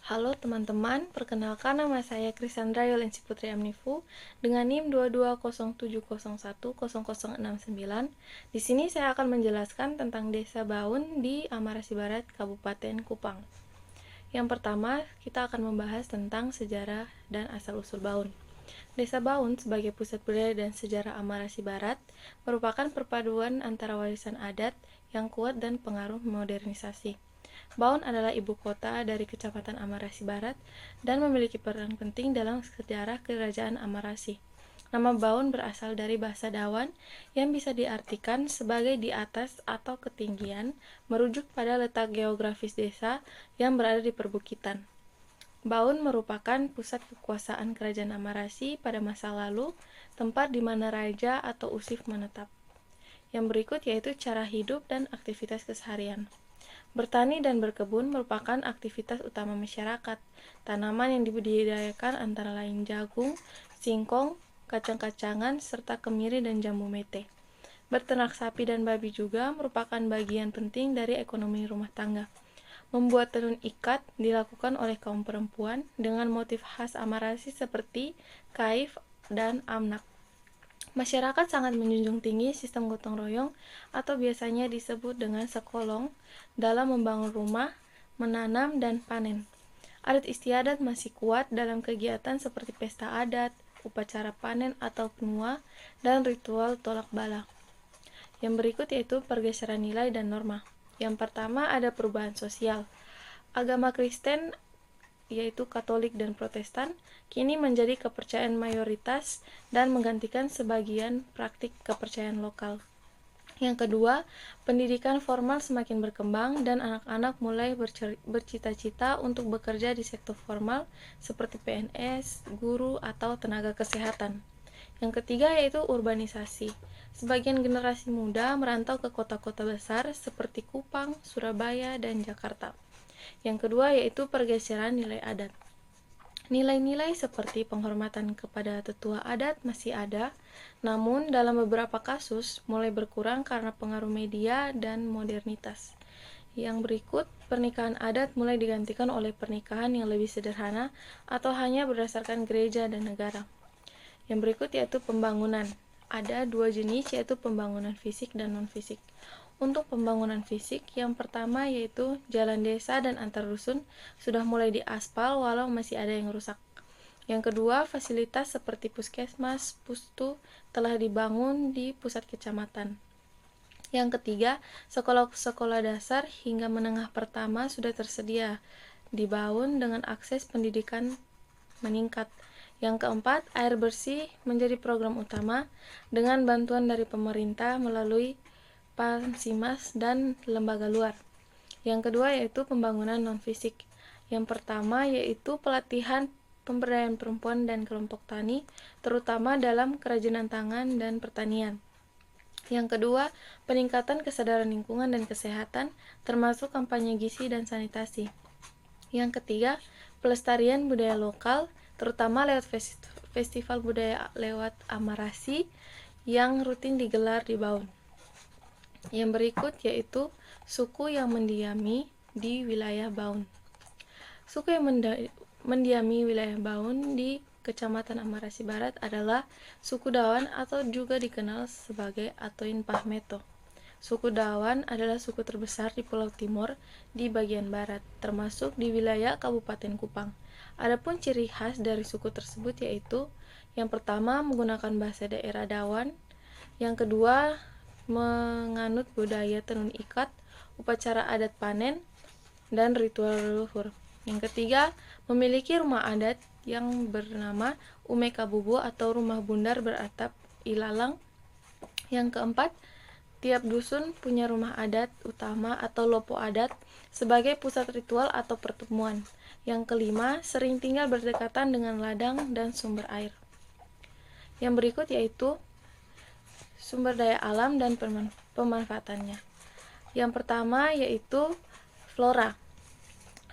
Halo teman-teman, perkenalkan nama saya Krisandra Yolensi Putri Amnifu dengan NIM 2207010069. Di sini saya akan menjelaskan tentang Desa Baun di Amarasi Barat, Kabupaten Kupang. Yang pertama, kita akan membahas tentang sejarah dan asal-usul Baun. Desa Baun sebagai pusat budaya dan sejarah Amarasi Barat merupakan perpaduan antara warisan adat yang kuat dan pengaruh modernisasi. Baun adalah ibu kota dari Kecamatan Amarasi Barat dan memiliki peran penting dalam sejarah Kerajaan Amarasi. Nama Baun berasal dari bahasa Dawan yang bisa diartikan sebagai di atas atau ketinggian, merujuk pada letak geografis desa yang berada di perbukitan. Baun merupakan pusat kekuasaan Kerajaan Amarasi pada masa lalu, tempat di mana raja atau usif menetap. Yang berikut yaitu cara hidup dan aktivitas keseharian. Bertani dan berkebun merupakan aktivitas utama masyarakat. Tanaman yang dibudidayakan antara lain jagung, singkong, kacang-kacangan, serta kemiri dan jambu mete. Berternak sapi dan babi juga merupakan bagian penting dari ekonomi rumah tangga. Membuat tenun ikat dilakukan oleh kaum perempuan dengan motif khas Amarasi seperti kaif dan amnak. Masyarakat sangat menjunjung tinggi sistem gotong royong atau biasanya disebut dengan sekolong dalam membangun rumah, menanam, dan panen. Adat istiadat masih kuat dalam kegiatan seperti pesta adat, upacara panen atau penua, dan ritual tolak bala. Yang berikut yaitu pergeseran nilai dan norma. Yang pertama ada perubahan sosial. Agama Kristen yaitu Katolik dan Protestan, kini menjadi kepercayaan mayoritas dan menggantikan sebagian praktik kepercayaan lokal. Yang kedua, pendidikan formal semakin berkembang dan anak-anak mulai bercita-cita untuk bekerja di sektor formal seperti PNS, guru, atau tenaga kesehatan. Yang ketiga yaitu urbanisasi. Sebagian generasi muda merantau ke kota-kota besar seperti Kupang, Surabaya, dan Jakarta. Yang kedua yaitu pergeseran nilai adat. Nilai-nilai seperti penghormatan kepada tetua adat masih ada, namun dalam beberapa kasus mulai berkurang karena pengaruh media dan modernitas. Yang berikut, pernikahan adat mulai digantikan oleh pernikahan yang lebih sederhana atau hanya berdasarkan gereja dan negara. Yang berikut yaitu pembangunan. Ada dua jenis yaitu pembangunan fisik dan non-fisik. Untuk pembangunan fisik, yang pertama yaitu jalan desa dan antar dusun sudah mulai diaspal walau masih ada yang rusak. Yang kedua, fasilitas seperti puskesmas, pustu telah dibangun di pusat kecamatan. Yang ketiga, sekolah-sekolah dasar hingga menengah pertama sudah tersedia di Baun dengan akses pendidikan meningkat. Yang keempat, air bersih menjadi program utama dengan bantuan dari pemerintah melalui Pamsimas dan lembaga luar. Yang kedua yaitu pembangunan non-fisik. Yang pertama yaitu pelatihan pemberdayaan perempuan dan kelompok tani, terutama dalam kerajinan tangan dan pertanian. Yang kedua, peningkatan kesadaran lingkungan dan kesehatan, termasuk kampanye gizi dan sanitasi. Yang ketiga, pelestarian budaya lokal, terutama lewat festival budaya lewat Amarasi yang rutin digelar di Baun. Yang berikut yaitu suku yang mendiami di wilayah Baun. Suku yang mendiami wilayah Baun di Kecamatan Amarasi Barat adalah suku Dawan atau juga dikenal sebagai Atoin Pahmeto. Suku Dawan adalah suku terbesar di Pulau Timur di bagian barat, termasuk di wilayah Kabupaten Kupang. Adapun ciri khas dari suku tersebut yaitu yang pertama menggunakan bahasa daerah Dawan, yang kedua menganut budaya tenun ikat, upacara adat panen, dan ritual leluhur. Yang ketiga, memiliki rumah adat yang bernama Ume Kabubu atau rumah bundar beratap ilalang. Yang keempat, tiap dusun punya rumah adat utama atau lopo adat sebagai pusat ritual atau pertemuan. Yang kelima, sering tinggal berdekatan dengan ladang dan sumber air. Yang berikut yaitu sumber daya alam dan pemanfaatannya. Yang pertama yaitu flora.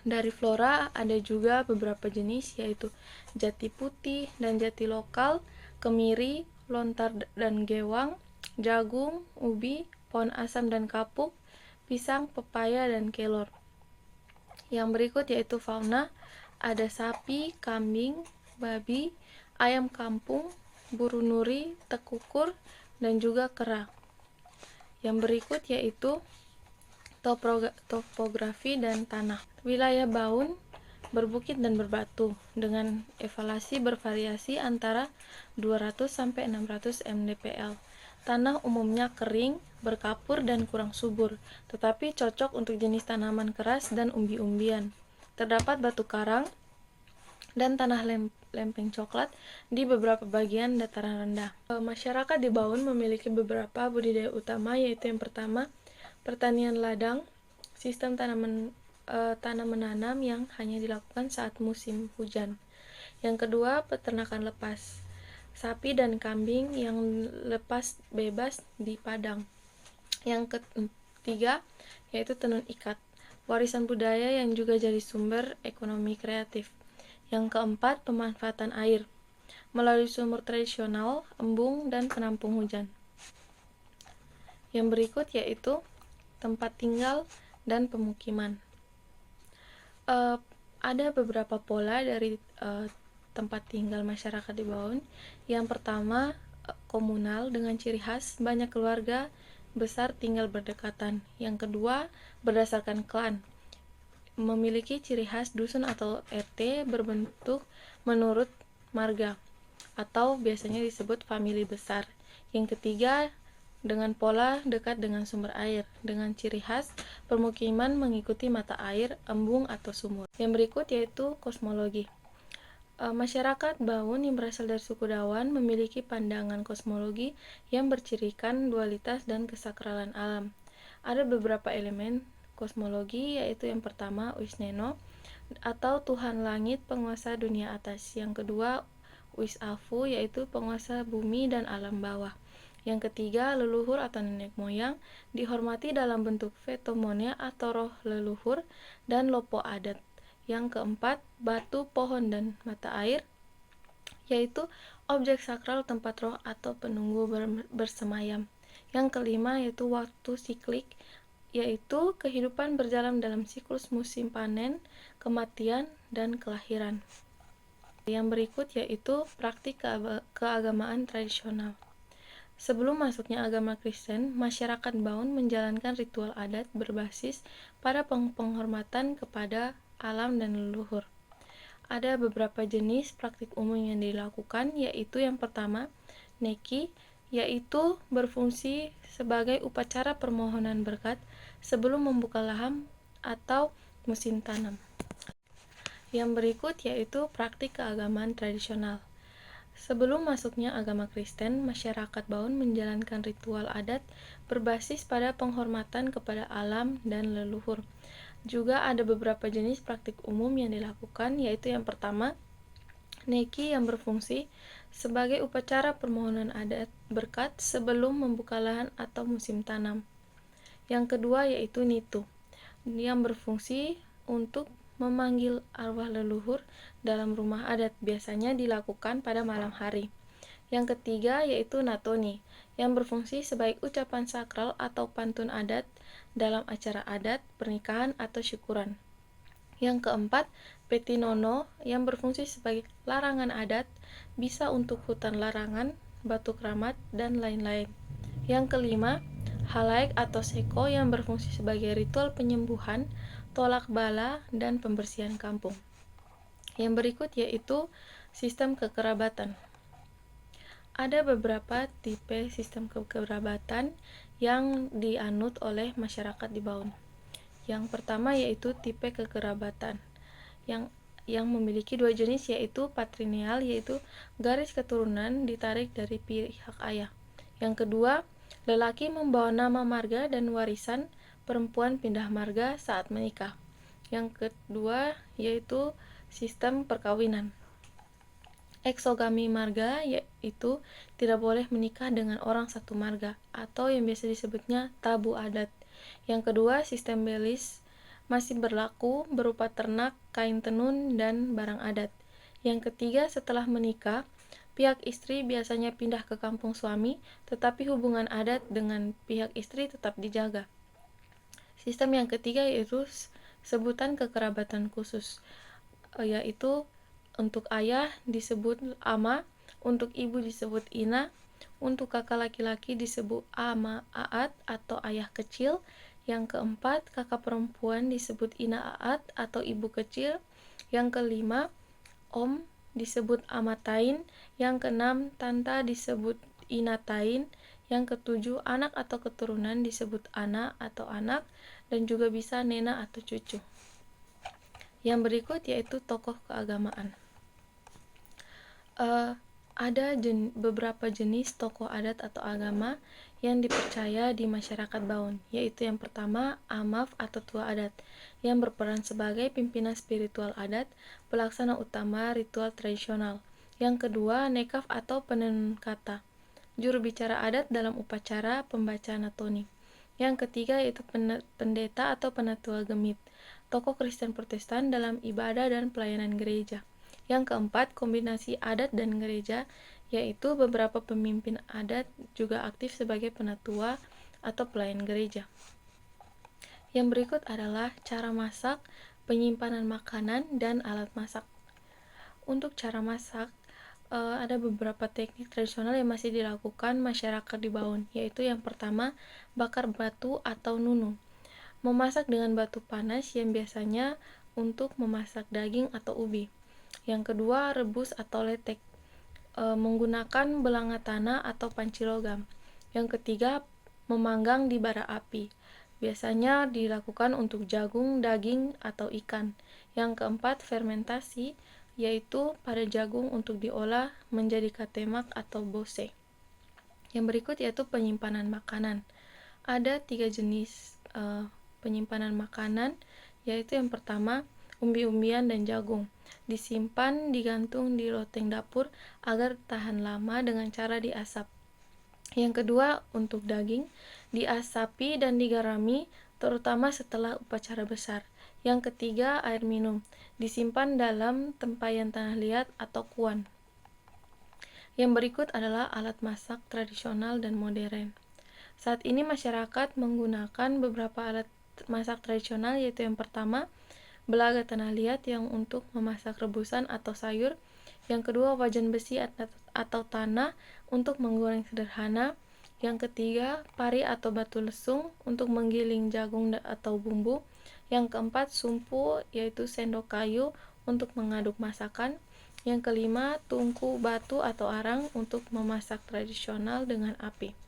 Dari flora ada juga beberapa jenis yaitu jati putih dan jati lokal, kemiri, lontar dan gewang, jagung, ubi, pohon asam dan kapuk, pisang, pepaya, dan kelor. Yang berikut yaitu fauna. ada sapi, kambing, babi, ayam kampung, burung nuri, tekukur, dan juga kera. Yang berikut yaitu topografi dan tanah. Wilayah Baun berbukit dan berbatu dengan elevasi bervariasi antara 200 sampai 600 mdpl. Tanah umumnya kering, berkapur dan kurang subur, tetapi cocok untuk jenis tanaman keras dan umbi-umbian. Terdapat batu karang dan tanah lempeng coklat di beberapa bagian dataran rendah. Masyarakat di Baun memiliki beberapa budidaya utama, yaitu yang pertama, pertanian ladang, sistem tanam menanam yang hanya dilakukan saat musim hujan. Yang kedua, peternakan lepas, sapi dan kambing yang lepas bebas di padang. Yang ketiga, yaitu tenun ikat, warisan budaya yang juga jadi sumber ekonomi kreatif. Yang keempat, pemanfaatan air melalui sumur tradisional, embung, dan penampung hujan. Yang berikut yaitu tempat tinggal dan pemukiman. Ada beberapa pola dari tempat tinggal masyarakat di Baun. Yang pertama, komunal dengan ciri khas banyak keluarga besar tinggal berdekatan. Yang kedua, berdasarkan klan, memiliki ciri khas dusun atau RT berbentuk menurut marga atau biasanya disebut famili besar. Yang ketiga, dengan pola dekat dengan sumber air, dengan ciri khas permukiman mengikuti mata air, embung atau sumur. Yang berikut yaitu kosmologi. Masyarakat Baun yang berasal dari suku Dawan memiliki pandangan kosmologi yang bercirikan dualitas dan kesakralan alam. Ada beberapa elemen kosmologi, yaitu yang pertama Wisneno atau Tuhan Langit, penguasa dunia atas. Yang kedua Wisafu, yaitu penguasa bumi dan alam bawah. Yang ketiga, leluhur atau nenek moyang, dihormati dalam bentuk Vetomonia atau roh leluhur dan lopo adat. Yang keempat, batu, pohon, dan mata air, yaitu objek sakral tempat roh atau penunggu bersemayam. Yang kelima yaitu waktu siklik, yaitu kehidupan berjalan dalam siklus musim panen, kematian, dan kelahiran. Yang berikut yaitu praktik keagamaan tradisional. Sebelum masuknya agama Kristen, masyarakat Baun menjalankan ritual adat berbasis pada penghormatan kepada alam dan leluhur. Ada beberapa jenis praktik umum yang dilakukan, yaitu yang pertama, neki, yaitu berfungsi sebagai upacara permohonan berkat sebelum membuka lahan atau musim tanam. Yang berikut yaitu praktik keagamaan tradisional. Sebelum masuknya agama Kristen, masyarakat Baun menjalankan ritual adat berbasis pada penghormatan kepada alam dan leluhur. Juga ada beberapa jenis praktik umum yang dilakukan, yaitu yang pertama, neki, yang berfungsi sebagai upacara permohonan adat berkat sebelum membuka lahan atau musim tanam. Yang kedua yaitu nitu, yang berfungsi untuk memanggil arwah leluhur dalam rumah adat, biasanya dilakukan pada malam hari. Yang ketiga yaitu natoni, yang berfungsi sebagai ucapan sakral atau pantun adat dalam acara adat, pernikahan, atau syukuran. Yang keempat, petinono, yang berfungsi sebagai larangan adat, bisa untuk hutan larangan, batu keramat, dan lain-lain. Yang kelima, halaik atau seko, yang berfungsi sebagai ritual penyembuhan, tolak bala, dan pembersihan kampung. Yang berikut yaitu sistem kekerabatan. Ada beberapa tipe sistem kekerabatan yang dianut oleh masyarakat di Baun. Yang pertama yaitu tipe kekerabatan yang memiliki dua jenis, yaitu patrilineal, yaitu garis keturunan ditarik dari pihak ayah. Yang kedua, lelaki membawa nama marga dan warisan, perempuan pindah marga saat menikah. Yang kedua yaitu sistem perkawinan. Eksogami marga, yaitu tidak boleh menikah dengan orang satu marga, atau yang biasa disebutnya tabu adat. Yang kedua, sistem belis masih berlaku, berupa ternak, kain tenun, dan barang adat. Yang ketiga, setelah menikah, pihak istri biasanya pindah ke kampung suami, tetapi hubungan adat dengan pihak istri tetap dijaga. Sistem yang ketiga yaitu sebutan kekerabatan khusus. yaitu untuk ayah disebut ama, untuk ibu disebut ina, untuk kakak laki-laki disebut ama aat atau ayah kecil. Yang keempat, kakak perempuan disebut ina aat atau ibu kecil. Yang kelima, om disebut amatain. Yang keenam, tanta disebut inatain. Yang ketujuh, anak atau keturunan disebut anak atau anak, dan juga bisa nena atau cucu. Yang berikut yaitu tokoh keagamaan. Ada beberapa jenis tokoh adat atau agama yang dipercaya di masyarakat Baun, yaitu yang pertama, amaf atau tua adat, yang berperan sebagai pimpinan spiritual adat, pelaksana utama ritual tradisional. Yang kedua, nekaf atau penenun kata, juru bicara adat dalam upacara pembaca natoni. Yang ketiga yaitu pendeta atau penatua gemit, tokoh Kristen Protestan dalam ibadah dan pelayanan gereja. Yang keempat, kombinasi adat dan gereja, yaitu beberapa pemimpin adat juga aktif sebagai penatua atau pelayan gereja. Yang berikut adalah cara masak, penyimpanan makanan, dan alat masak. Untuk cara masak, ada beberapa teknik tradisional yang masih dilakukan masyarakat di Baun, yaitu yang pertama, bakar batu atau nunu. Memasak dengan batu panas yang biasanya untuk memasak daging atau ubi. Yang kedua, rebus atau letek, menggunakan belanga tanah atau panci logam. Yang ketiga, memanggang di bara api. Biasanya dilakukan untuk jagung, daging, atau ikan. Yang keempat, fermentasi, yaitu pada jagung untuk diolah menjadi katemak atau bose. Yang berikut yaitu penyimpanan makanan. Ada 3 jenis penyimpanan makanan, yaitu yang pertama, umbi-umbian dan jagung. Disimpan digantung di loteng dapur agar tahan lama dengan cara diasap. Yang kedua, untuk daging, diasapi dan digarami terutama setelah upacara besar. Yang ketiga, air minum, disimpan dalam tempayan tanah liat atau kuan. Yang berikut adalah alat masak tradisional dan modern. Saat ini masyarakat menggunakan beberapa alat masak tradisional, yaitu yang pertama, belaga tanah liat yang untuk memasak rebusan atau sayur. Yang kedua, wajan besi atau tanah untuk menggoreng sederhana. Yang ketiga, pari atau batu lesung untuk menggiling jagung atau bumbu. Yang keempat, sumpu yaitu sendok kayu untuk mengaduk masakan. Yang kelima, tungku batu atau arang untuk memasak tradisional dengan api.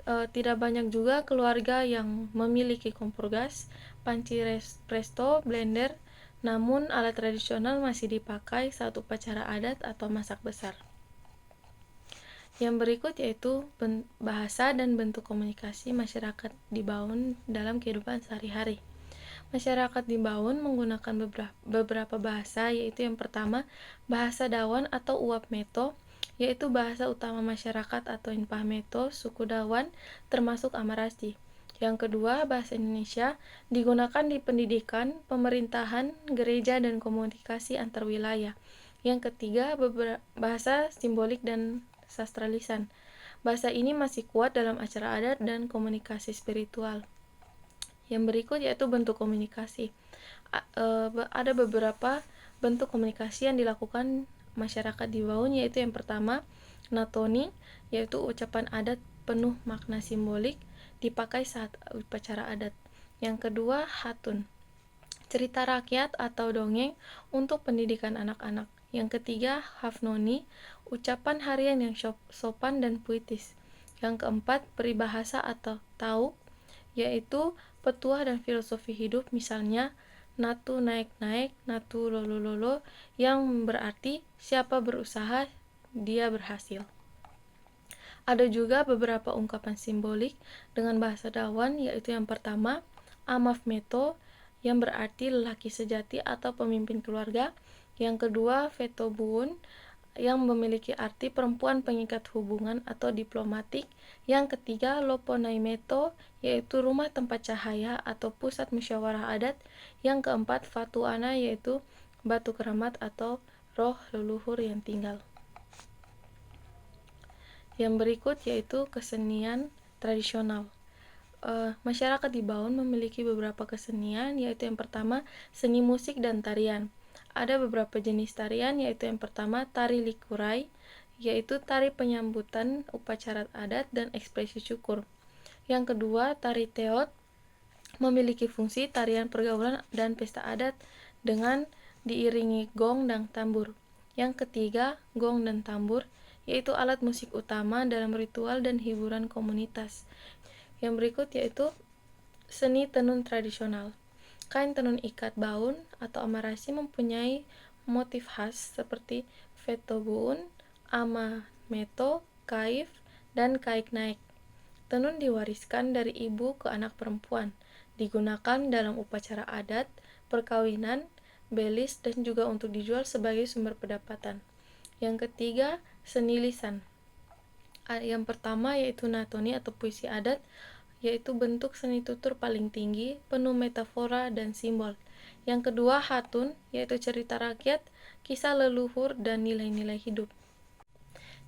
Tidak banyak juga keluarga yang memiliki kompor gas, panci presto, blender, namun alat tradisional masih dipakai saat upacara adat atau masak besar. Yang berikut yaitu bahasa dan bentuk komunikasi masyarakat di Baun dalam kehidupan sehari-hari. Masyarakat di Baun menggunakan beberapa bahasa, yaitu yang pertama, bahasa Dawan atau Uap Meto, yaitu bahasa utama masyarakat atau Inpah Meto, suku Dawan, termasuk Amarasi. Yang kedua, bahasa Indonesia digunakan di pendidikan, pemerintahan, gereja, dan komunikasi antar wilayah. Yang ketiga, bahasa simbolik dan sastra lisan. Bahasa ini masih kuat dalam acara adat dan komunikasi spiritual. Yang berikut yaitu bentuk komunikasi. Ada beberapa bentuk komunikasi yang dilakukan masyarakat di Baun, yaitu yang pertama, natoni, yaitu ucapan adat penuh makna simbolik dipakai saat upacara adat. Yang kedua, hatun, cerita rakyat atau dongeng untuk pendidikan anak-anak. Yang ketiga, hafnoni, ucapan harian yang sopan dan puitis. Yang keempat, peribahasa atau tauk, yaitu petuah dan filosofi hidup, misalnya natu naik-naik, natu lolo-lolo, yang berarti siapa berusaha, dia berhasil. Ada juga beberapa ungkapan simbolik dengan bahasa Dawan, yaitu yang pertama, amaf meto, yang berarti lelaki sejati atau pemimpin keluarga. Yang kedua, veto buun, yang memiliki arti perempuan pengikat hubungan atau diplomatik. Yang ketiga, loponaimeto, yaitu rumah tempat cahaya atau pusat musyawarah adat. Yang keempat, fatuana, yaitu batu keramat atau roh leluhur yang tinggal. Yang berikut yaitu kesenian tradisional. Masyarakat di Baun memiliki beberapa kesenian, yaitu yang pertama, seni musik dan tarian. ada beberapa jenis tarian, yaitu yang pertama tari likurai, yaitu tari penyambutan upacara adat dan ekspresi syukur. Yang kedua, tari teot memiliki fungsi tarian pergaulan dan pesta adat dengan diiringi gong dan tambur. Yang ketiga, gong dan tambur, yaitu alat musik utama dalam ritual dan hiburan komunitas. Yang berikut yaitu seni tenun tradisional. Kain tenun ikat baun atau amarasi mempunyai motif khas seperti vetobun, amameto, kaif, dan kaik naik. Tenun diwariskan dari ibu ke anak perempuan, digunakan dalam upacara adat, perkawinan, belis, dan juga untuk dijual sebagai sumber pendapatan. Yang ketiga, seni lisan. Yang pertama yaitu natoni atau puisi adat, yaitu bentuk seni tutur paling tinggi, penuh metafora dan simbol. Yang kedua, hatun, yaitu cerita rakyat, kisah leluhur, dan nilai-nilai hidup.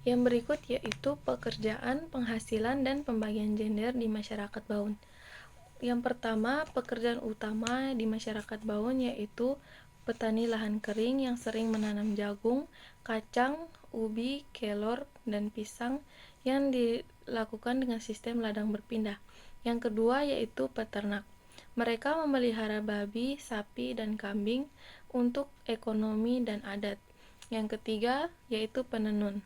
Yang berikut yaitu pekerjaan, penghasilan, dan pembagian gender di masyarakat Baun. Yang pertama, pekerjaan utama di masyarakat Baun yaitu petani lahan kering yang sering menanam jagung, kacang, ubi, kelor, dan pisang yang dilakukan dengan sistem ladang berpindah. Yang kedua yaitu peternak. Mereka memelihara babi, sapi, dan kambing untuk ekonomi dan adat. Yang ketiga yaitu penenun.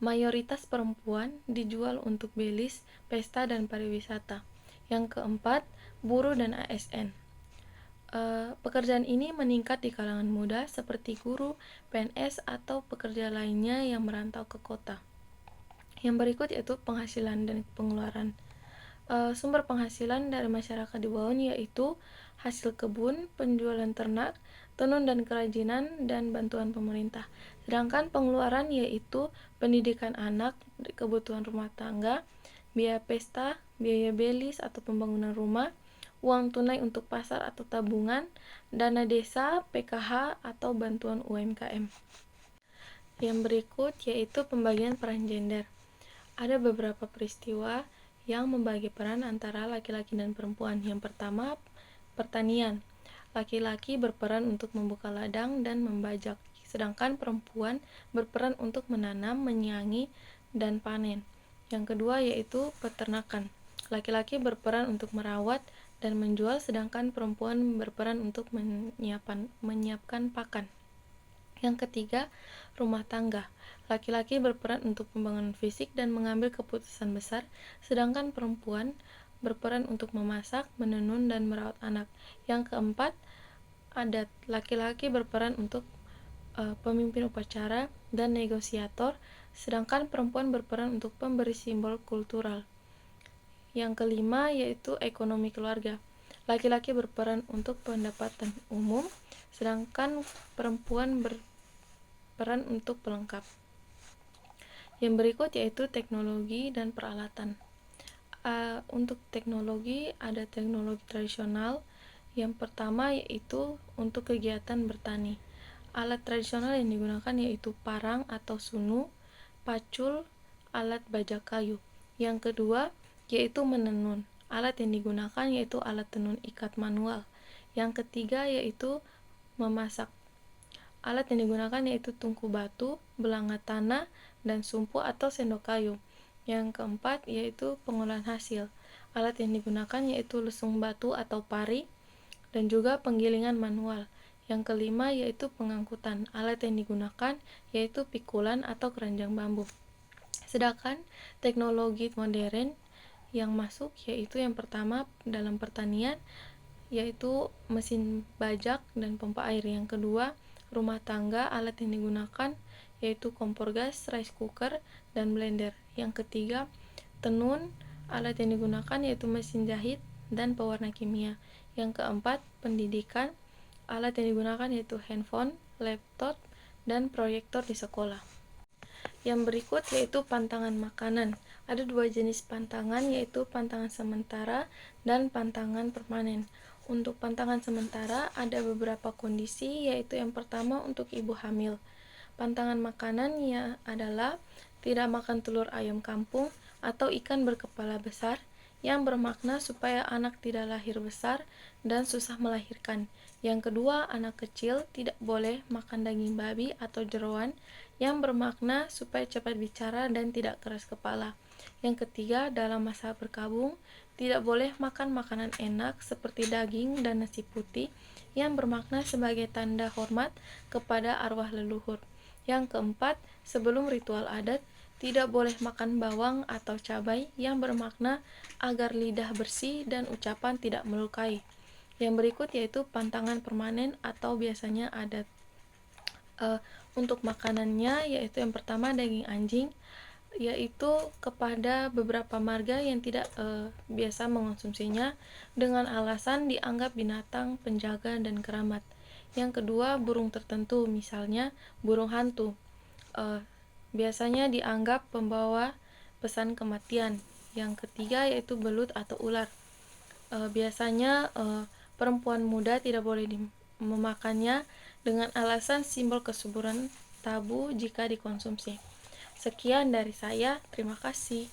Mayoritas perempuan dijual untuk belis, pesta, dan pariwisata. Yang keempat, buruh dan ASN. Pekerjaan ini meningkat di kalangan muda seperti guru, PNS, atau pekerja lainnya yang merantau ke kota. Yang berikut yaitu penghasilan dan pengeluaran. Sumber penghasilan dari masyarakat di Baun yaitu hasil kebun, penjualan ternak, tenun dan kerajinan, dan bantuan pemerintah. Sedangkan pengeluaran yaitu pendidikan anak, kebutuhan rumah tangga, biaya pesta, biaya belis atau pembangunan rumah, uang tunai untuk pasar atau tabungan, dana desa, PKH, atau bantuan UMKM. Yang berikut yaitu pembagian peran gender. Ada beberapa peristiwa yang membagi peran antara laki-laki dan perempuan. Yang pertama, pertanian. Laki-laki berperan untuk membuka ladang dan membajak, sedangkan perempuan berperan untuk menanam, menyiangi, dan panen. Yang kedua yaitu peternakan. Laki-laki berperan untuk merawat dan menjual, sedangkan perempuan berperan untuk menyiapkan pakan. Yang ketiga, rumah tangga. Laki-laki berperan untuk pembangunan fisik dan mengambil keputusan besar, sedangkan perempuan berperan untuk memasak, menenun, dan merawat anak. Yang keempat, adat. Laki-laki berperan untuk pemimpin upacara dan negosiator, sedangkan perempuan berperan untuk pemberi simbol kultural. Yang kelima yaitu ekonomi keluarga. Laki-laki berperan untuk pendapatan umum, sedangkan perempuan berperan untuk pelengkap. Yang berikut yaitu teknologi dan peralatan. Untuk teknologi, ada teknologi tradisional. Yang pertama yaitu untuk kegiatan bertani. Alat tradisional yang digunakan yaitu parang atau sunu, pacul, alat bajak kayu. Yang kedua yaitu menenun. Alat yang digunakan yaitu alat tenun ikat manual. Yang ketiga yaitu memasak. Alat yang digunakan yaitu tungku batu, belanga tanah, dan sumpu atau sendok kayu. Yang keempat yaitu pengolahan hasil. Alat yang digunakan yaitu lesung batu atau pari, dan juga penggilingan manual. Yang kelima yaitu pengangkutan. Alat yang digunakan yaitu pikulan atau keranjang bambu. Sedangkan teknologi modern yang masuk yaitu yang pertama dalam pertanian yaitu mesin bajak dan pompa air. Yang kedua, rumah tangga, alat yang digunakan yaitu kompor gas, rice cooker, dan blender. Yang ketiga, tenun, alat yang digunakan yaitu mesin jahit dan pewarna kimia. Yang keempat, pendidikan, alat yang digunakan yaitu handphone, laptop, dan proyektor di sekolah. Yang berikut yaitu pantangan makanan. Ada dua jenis pantangan yaitu pantangan sementara dan pantangan permanen. Untuk pantangan sementara ada beberapa kondisi, yaitu yang pertama untuk ibu hamil. Pantangan makanannya adalah tidak makan telur ayam kampung atau ikan berkepala besar, yang bermakna supaya anak tidak lahir besar dan susah melahirkan. Yang kedua, anak kecil tidak boleh makan daging babi atau jeroan, yang bermakna supaya cepat bicara dan tidak keras kepala. Yang ketiga, dalam masa berkabung, tidak boleh makan makanan enak seperti daging dan nasi putih, yang bermakna sebagai tanda hormat kepada arwah leluhur. Yang keempat, sebelum ritual adat, tidak boleh makan bawang atau cabai, yang bermakna agar lidah bersih dan ucapan tidak melukai. Yang berikut yaitu pantangan permanen atau biasanya adat. Untuk makanannya yaitu yang pertama daging anjing, yaitu kepada beberapa marga yang tidak biasa mengonsumsinya dengan alasan dianggap binatang penjaga dan keramat. Yang kedua, burung tertentu, misalnya burung hantu, biasanya dianggap pembawa pesan kematian. Yang ketiga yaitu belut atau ular. Biasanya perempuan muda tidak boleh memakannya dengan alasan simbol kesuburan, tabu jika dikonsumsi. Sekian dari saya, terima kasih.